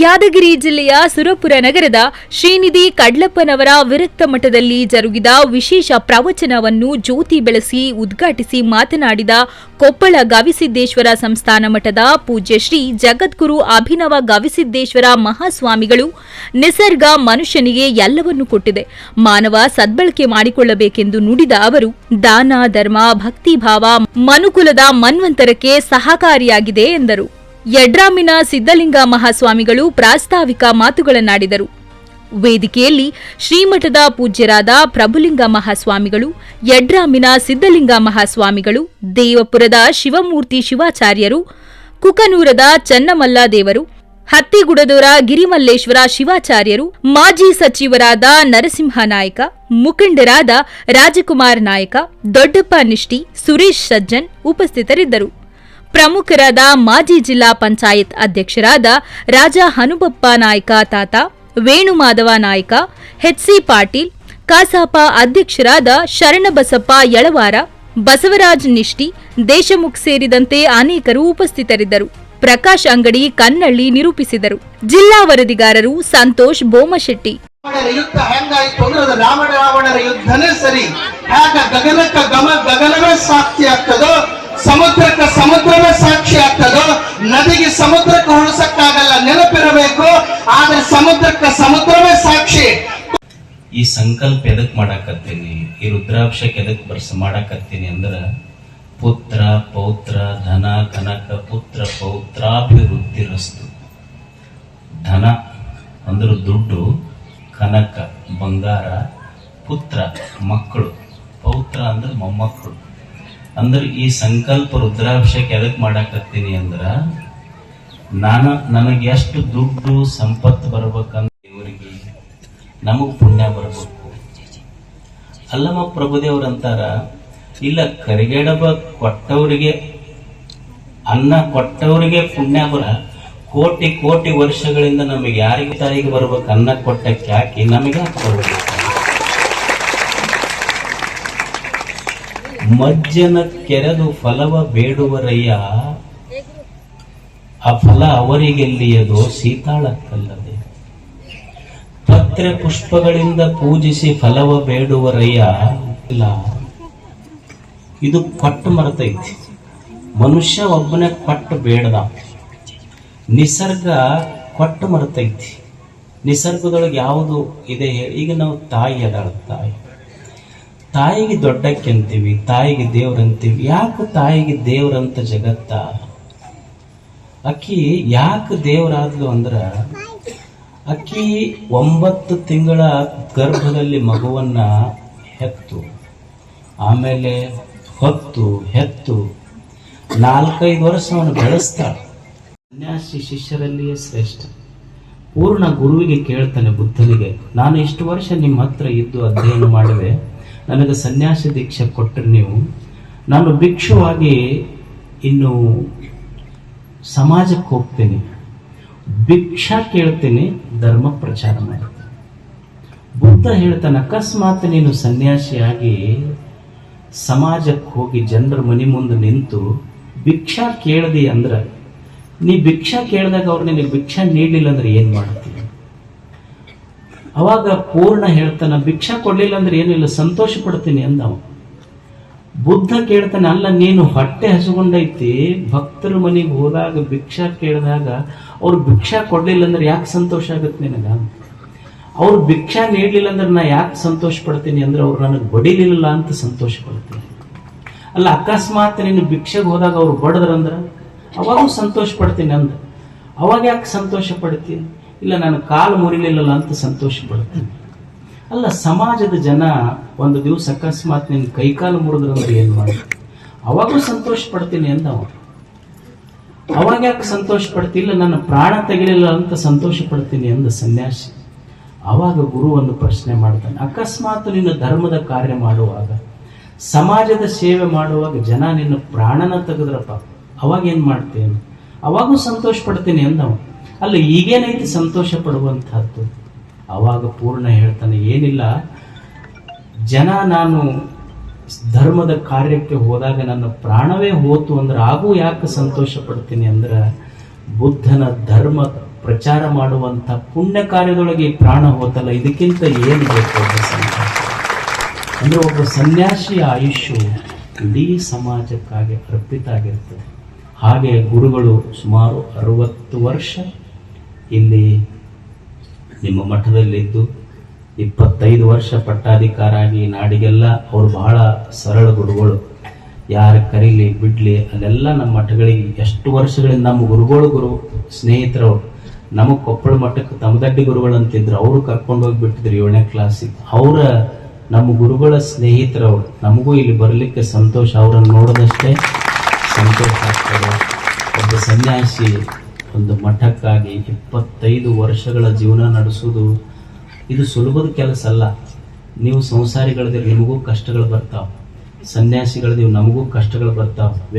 ಯಾದಗಿರಿ ಜಿಲ್ಲೆಯ ಸುರಪುರ ನಗರದ ಶ್ರೀನಿಧಿ ಕಡ್ಲಪ್ಪನವರ ವಿರಕ್ತ ಮಠದಲ್ಲಿ ಜರುಗಿದ ವಿಶೇಷ ಪ್ರವಚನವನ್ನು ಜ್ಯೋತಿ ಬೆಳೆಸಿ ಉದ್ಘಾಟಿಸಿ ಮಾತನಾಡಿದ ಕೊಪ್ಪಳ ಗವಿಸಿದ್ದೇಶ್ವರ ಸಂಸ್ಥಾನ ಮಠದ ಪೂಜ್ಯ ಶ್ರೀ ಜಗದ್ಗುರು ಅಭಿನವ ಗವಿಸಿದ್ದೇಶ್ವರ ಮಹಾಸ್ವಾಮಿಗಳು, ನಿಸರ್ಗ ಮನುಷ್ಯನಿಗೆ ಎಲ್ಲವನ್ನೂ ಕೊಟ್ಟಿದೆ, ಮಾನವ ಸದ್ಬಳಕೆ ಮಾಡಿಕೊಳ್ಳಬೇಕೆಂದು ನುಡಿದ ಅವರು, ದಾನ ಧರ್ಮ ಭಕ್ತಿಭಾವ ಮನುಕುಲದ ಮನ್ವಂತರಕ್ಕೆ ಸಹಕಾರಿಯಾಗಿದೆ ಎಂದರು. ಯಡ್ರಾಮಿನ ಸಿದ್ದಲಿಂಗ ಮಹಾಸ್ವಾಮಿಗಳು ಪ್ರಾಸ್ತಾವಿಕ ಮಾತುಗಳನ್ನಾಡಿದರು. ವೇದಿಕೆಯಲ್ಲಿ ಶ್ರೀಮಠದ ಪೂಜ್ಯರಾದ ಪ್ರಭುಲಿಂಗ ಮಹಾಸ್ವಾಮಿಗಳು, ಯಡ್ರಾಮಿನ ಸಿದ್ದಲಿಂಗ ಮಹಾಸ್ವಾಮಿಗಳು, ದೇವಪುರದ ಶಿವಮೂರ್ತಿ ಶಿವಾಚಾರ್ಯರು, ಕುಕನೂರದ ಚನ್ನಮಲ್ಲ ದೇವರು, ಹತ್ತಿಗುಡದೂರ ಗಿರಿಮಲ್ಲೇಶ್ವರ ಶಿವಾಚಾರ್ಯರು, ಮಾಜಿ ಸಚಿವರಾದ ನರಸಿಂಹ ನಾಯಕ, ಮುಖಂಡರಾದ ರಾಜಕುಮಾರ್ ನಾಯಕ, ದೊಡ್ಡಪ್ಪ ನಿಷ್ಠಿ, ಸುರೇಶ್ ಸಜ್ಜನ್ ಉಪಸ್ಥಿತರಿದ್ದರು. ಪ್ರಮುಖರಾದ ಮಾಜಿ ಜಿಲ್ಲಾ ಪಂಚಾಯತ್ ಅಧ್ಯಕ್ಷರಾದ ರಾಜ ಹನುಬಪ್ಪ ನಾಯ್ಕ ತಾತ, ವೇಣುಮಾಧವ ನಾಯ್ಕ, ಎಚ್.ಸಿ. ಪಾಟೀಲ್, ಕಸಾಪ ಅಧ್ಯಕ್ಷರಾದ ಶರಣಬಸಪ್ಪ ಯಳವಾರ, ಬಸವರಾಜ್ ನಿಷ್ಠಿ, ದೇಶಮುಖ್ ಸೇರಿದಂತೆ ಅನೇಕರು ಉಪಸ್ಥಿತರಿದ್ದರು. ಪ್ರಕಾಶ್ ಅಂಗಡಿ ಕನ್ನಳ್ಳಿ ನಿರೂಪಿಸಿದರು. ಜಿಲ್ಲಾ ವರದಿಗಾರರು ಸಂತೋಷ್ ಬೋಮಶೆಟ್ಟಿ. ರಾವಣರ ಯುದ್ಧನೇ ಸರಿ, ಗಗನವೇ ಸಾಕ್ಷಿ ಆಗ್ತದೋ, ಸಮುದ್ರಕ್ಕೆ ಸಮುದ್ರವೇ ಸಾಕ್ಷಿ ಆಗ್ತದೋ, ನದಿಗೆ ಸಮುದ್ರಕ್ಕೆ ಹೋಲಿಸಕ್ಕಾಗಲ್ಲ, ನೆನಪಿರಬೇಕು. ಆದ್ರೆ ಸಮುದ್ರಕ್ಕೆ ಸಮುದ್ರವೇ ಸಾಕ್ಷಿ. ಈ ಸಂಕಲ್ಪ ಎದಕ್ ಮಾಡಾಕತ್ತೀನಿ, ಈ ರುದ್ರಾಭಿಷೇಕ ಎದಕ್ ಮಾಡಾಕತ್ತೀನಿ ಅಂದ್ರ, ಪುತ್ರ ಪೌತ್ರ ಧನ ಕನಕ ಪುತ್ರ ಪೌತ್ರಾಭಿವೃದ್ಧಿರಸ್ತು. ಧನ ಅಂದ್ರ ದುಡ್ಡು, ಕನಕ ಬಂಗಾರ, ಪುತ್ರ ಮಕ್ಕಳು, ಪೌತ್ರ ಅಂದ್ರೆ ಮೊಮ್ಮಕ್ಕಳು. ಅಂದ್ರೆ ಈ ಸಂಕಲ್ಪ ರುದ್ರಾಭಿಷೇಕ ಎದಕ್ ಮಾಡಾಕತ್ತೀನಿ ಅಂದ್ರ, ನನಗೆ ಎಷ್ಟು ದುಡ್ಡು ಸಂಪತ್ತು ಬರ್ಬೇಕಂದ್ರೆ ದೇವರಿಗೆ ನಮಗ್ ಪುಣ್ಯ ಬರ್ಬೇಕು. ಅಲ್ಲಮ್ಮ ಪ್ರಭುದೇವ್ರಂತಾರ, ಇಲ್ಲ ಕರಿಗಡಬ ಕೊಟ್ಟವರಿಗೆ ಅನ್ನ ಕೊಟ್ಟವರಿಗೆ ಪುಣ್ಯ ಬರ, ಕೋಟಿ ಕೋಟಿ ವರ್ಷಗಳಿಂದ ನಮಗೆ ಯಾರಿಗೆ ತಾಯಿಗೆ ಬರ್ಬೇಕು ಅನ್ನ ಕೊಟ್ಟಕ್ಕೆ ಯಾಕೆ ನಮಗೆ ಯಾಕೆ ಬರ್ಬೇಕು? ಮಜ್ಜನ ಕೆರೆದು ಫಲವ ಬೇಡುವರಯ್ಯ, ಆ ಫಲ ಅವರಿಗೆಲ್ಲಿಯದೋ ಸೀತಾಳಕ್ಕಲ್ಲದೆ. ಪತ್ರೆ ಪುಷ್ಪಗಳಿಂದ ಪೂಜಿಸಿ ಫಲವ ಬೇಡುವರಯ್ಯ, ಇಲ್ಲ ಇದು ಪಟ್ಟು ಮರೆತೈತಿ. ಮನುಷ್ಯ ಒಬ್ಬನೇ ಪಟ್ಟು ಬೇಡದ, ನಿಸರ್ಗ ಕೊಟ್ಟು ಮರೆತೈತಿ. ನಿಸರ್ಗದೊಳಗೆ ಯಾವುದು ಇದೆ? ಈಗ ನಾವು ತಾಯಿ ಅದಾಳ, ತಾಯಿಗೆ ದೊಡ್ಡಕ್ಕೆ ಅಂತೀವಿ, ತಾಯಿಗೆ ದೇವ್ರಂತೀವಿ. ಯಾಕೆ ತಾಯಿಗೆ ದೇವ್ರಂತ ಜಗತ್ತ? ಅಕ್ಕಿ ಯಾಕೆ ದೇವರಾದ್ಲು ಅಂದ್ರ, ಅಕ್ಕಿ 9 ತಿಂಗಳ ಗರ್ಭದಲ್ಲಿ ಮಗುವನ್ನ ಹೆತ್ತು, ಆಮೇಲೆ ಹೊತ್ತು ಹೆತ್ತು 4-5 ವರ್ಷ ಅವನು ಬೆಳೆಸ್ತಾಳ. ಸನ್ಯಾಸಿ ಶಿಷ್ಯರಲ್ಲಿಯೇ ಶ್ರೇಷ್ಠ. ಪೂರ್ಣ ಗುರುವಿಗೆ ಕೇಳ್ತಾನೆ ಬುದ್ಧನಿಗೆ, ನಾನು ಇಷ್ಟು ವರ್ಷ ನಿಮ್ಮ ಹತ್ರ ಇದ್ದು ಅಧ್ಯಯನ ಮಾಡುವೆ, ನನಗೆ ಸನ್ಯಾಸಿ ದೀಕ್ಷೆ ಕೊಟ್ಟರೆ ನೀವು, ನಾನು ಭಿಕ್ಷುವಾಗಿ ಇನ್ನು ಸಮಾಜಕ್ಕೆ ಹೋಗ್ತೀನಿ, ಭಿಕ್ಷಾ ಕೇಳ್ತೀನಿ, ಧರ್ಮ ಪ್ರಚಾರ ಮಾಡ್ತೀನಿ. ಬುದ್ಧ ಹೇಳ್ತಾನೆ, ಅಕಸ್ಮಾತ್ ನೀನು ಸನ್ಯಾಸಿಯಾಗಿ ಸಮಾಜಕ್ಕೆ ಹೋಗಿ ಜನರ ಮನೆ ಮುಂದೆ ನಿಂತು ಭಿಕ್ಷಾ ಕೇಳ್ದಿ ಅಂದ್ರ, ನೀ ಭಿಕ್ಷಾ ಕೇಳಿದಾಗ ಅವ್ರು ನಿನಗೆ ಭಿಕ್ಷಾ ನೀಡಲಿಲ್ಲ ಅಂದ್ರೆ ಏನ್ ಮಾಡ್ತೀನಿ? ಅವಾಗ ಪೂರ್ಣ ಹೇಳ್ತಾನ, ಭಿಕ್ಷಾ ಕೊಡ್ಲಿಲ್ಲ ಅಂದ್ರೆ ಏನಿಲ್ಲ, ಸಂತೋಷ ಪಡ್ತೀನಿ ಅಂದವ. ಬುದ್ಧ ಕೇಳ್ತಾನೆ, ಅಲ್ಲ ನೀನು ಹೊಟ್ಟೆ ಹಸುಗೊಂಡೈತಿ, ಭಕ್ತರ ಮನೆಗೆ ಹೋದಾಗ ಭಿಕ್ಷಾ ಕೇಳಿದಾಗ ಅವ್ರು ಭಿಕ್ಷಾ ಕೊಡ್ಲಿಲ್ಲ ಅಂದ್ರೆ ಯಾಕೆ ಸಂತೋಷ ಆಗತ್ತೆ ನಿನಗ? ಅವ್ರು ಭಿಕ್ಷಾ ನೀಡ್ಲಿಲ್ಲ ಅಂದ್ರೆ ನಾ ಯಾಕೆ ಸಂತೋಷ ಪಡ್ತೀನಿ ಅಂದ್ರೆ, ಅವ್ರು ನನಗೆ ಬಡಿಲಿಲ್ಲ ಅಂತ ಸಂತೋಷ ಪಡ್ತೀನಿ. ಅಲ್ಲ ಅಕಸ್ಮಾತ್ ನೀನು ಭಿಕ್ಷೆಗೆ ಹೋದಾಗ ಅವ್ರು ಬಡದ್ರಂದ್ರ ಅವಾಗೂ ಸಂತೋಷ ಪಡ್ತೀನಿ ಅಂದ, ಅವಾಗ ಯಾಕೆ ಸಂತೋಷ ಪಡ್ತೀನಿ? ಇಲ್ಲ ನಾನು ಕಾಲು ಮುರಿಲಿಲ್ಲ ಅಂತ ಸಂತೋಷ ಪಡ್ತೀನಿ. ಅಲ್ಲ ಸಮಾಜದ ಜನ ಒಂದು ದಿವಸ ಅಕಸ್ಮಾತ್ ನಿನ್ ಕೈಕಾಲು ಮುರಿದ್ರಂದ್ರೆ ಏನ್ ಮಾಡಿ? ಅವಾಗೂ ಸಂತೋಷ ಪಡ್ತೀನಿ ಅಂದವ. ಅವಾಗ ಯಾಕೆ ಸಂತೋಷ ಪಡ್ತಿಲ್ಲ? ನನ್ನ ಪ್ರಾಣ ತೆಗಿಲಿಲ್ಲ ಅಂತ ಸಂತೋಷ ಪಡ್ತೀನಿ ಅಂದ ಸನ್ಯಾಸಿ. ಅವಾಗ ಗುರುವನ್ನು ಪ್ರಶ್ನೆ ಮಾಡ್ತಾನೆ, ಅಕಸ್ಮಾತ್ ನಿನ್ನ ಧರ್ಮದ ಕಾರ್ಯ ಮಾಡುವಾಗ, ಸಮಾಜದ ಸೇವೆ ಮಾಡುವಾಗ ಜನ ನಿನ್ನ ಪ್ರಾಣನ ತೆಗೆದ್ರಪ್ಪ, ಅವಾಗ ಏನ್ ಮಾಡ್ತೇನೆ? ಅವಾಗೂ ಸಂತೋಷ ಪಡ್ತೀನಿ ಅಂದವ. ಅಲ್ಲ ಈಗೇನೈತಿ ಸಂತೋಷ ಪಡುವಂತಹದ್ದು? ಅವಾಗ ಪೂರ್ಣ ಹೇಳ್ತಾನೆ, ಏನಿಲ್ಲ, ಜನ ನಾನು ಧರ್ಮದ ಕಾರ್ಯಕ್ಕೆ ಹೋದಾಗ ನನ್ನ ಪ್ರಾಣವೇ ಹೋತು ಅಂದ್ರೆ ಆಗೂ ಯಾಕೆ ಸಂತೋಷ ಪಡ್ತೀನಿ ಅಂದ್ರೆ, ಬುದ್ಧನ ಧರ್ಮ ಪ್ರಚಾರ ಮಾಡುವಂಥ ಪುಣ್ಯ ಕಾರ್ಯದೊಳಗೆ ಪ್ರಾಣ ಹೋತಲ್ಲ, ಇದಕ್ಕಿಂತ ಏನು ಬೇಕು ಒಬ್ಬ ಸನ್ಯಾಸಿ? ಅಂದ್ರೆ ಒಬ್ಬ ಸನ್ಯಾಸಿಯ ಆಯುಷ್ಯು ಇಡೀ ಸಮಾಜಕ್ಕಾಗಿ ಅರ್ಪಿತ ಆಗಿರ್ತದೆ. ಹಾಗೆ ಗುರುಗಳು ಸುಮಾರು 60 ವರ್ಷ ಇಲ್ಲಿ ನಿಮ್ಮ ಮಠದಲ್ಲಿದ್ದು 25 ವರ್ಷ ಪಟ್ಟಾಧಿಕಾರಾಗಿ ನಾಡಿಗೆಲ್ಲ ಅವರು ಬಹಳ ಸರಳ ಗುರುಗಳು. ಯಾರು ಕರೀಲಿ ಬಿಡ್ಲಿ ಅಲ್ಲೆಲ್ಲ ನಮ್ಮ ಮಠಗಳಿಗೆ ಎಷ್ಟು ವರ್ಷಗಳಿಂದ ನಮ್ಮ ಗುರು ಸ್ನೇಹಿತರವರು ನಮಗೆ ಕೊಪ್ಪಳ ಮಠಕ್ಕೆ ತಮದಡ್ಡಿ ಗುರುಗಳು ಅಂತಿದ್ರು, ಅವರು ಕರ್ಕೊಂಡು ಹೋಗಿ ಬಿಟ್ಟಿದ್ರು 7ನೇ ಕ್ಲಾಸಿಗೆ. ಅವರ ನಮ್ಮ ಗುರುಗಳ ಸ್ನೇಹಿತರವರು. ನಮಗೂ ಇಲ್ಲಿ ಬರಲಿಕ್ಕೆ ಸಂತೋಷ, ಅವರನ್ನು ನೋಡೋದಷ್ಟೇ ಸಂತೋಷ ಆಗ್ತದೆ. ಒಬ್ಬ ಸನ್ಯಾಸಿ ಒಂದು ಮಠಕ್ಕಾಗಿ 25 ವರ್ಷಗಳ ಜೀವನ ನಡೆಸೋದು ಇದು ಸುಲಭದ ಕೆಲಸ ಅಲ್ಲ. ನೀವು ಸಂಸಾರಿಗಳದಿರಿ, ನಿಮಗೂ ಕಷ್ಟಗಳು ಬರ್ತಾವೆ. ಸನ್ಯಾಸಿಗಳದಿವಿ, ನಮಗೂ ಕಷ್ಟಗಳು ಬರ್ತಾವೆ.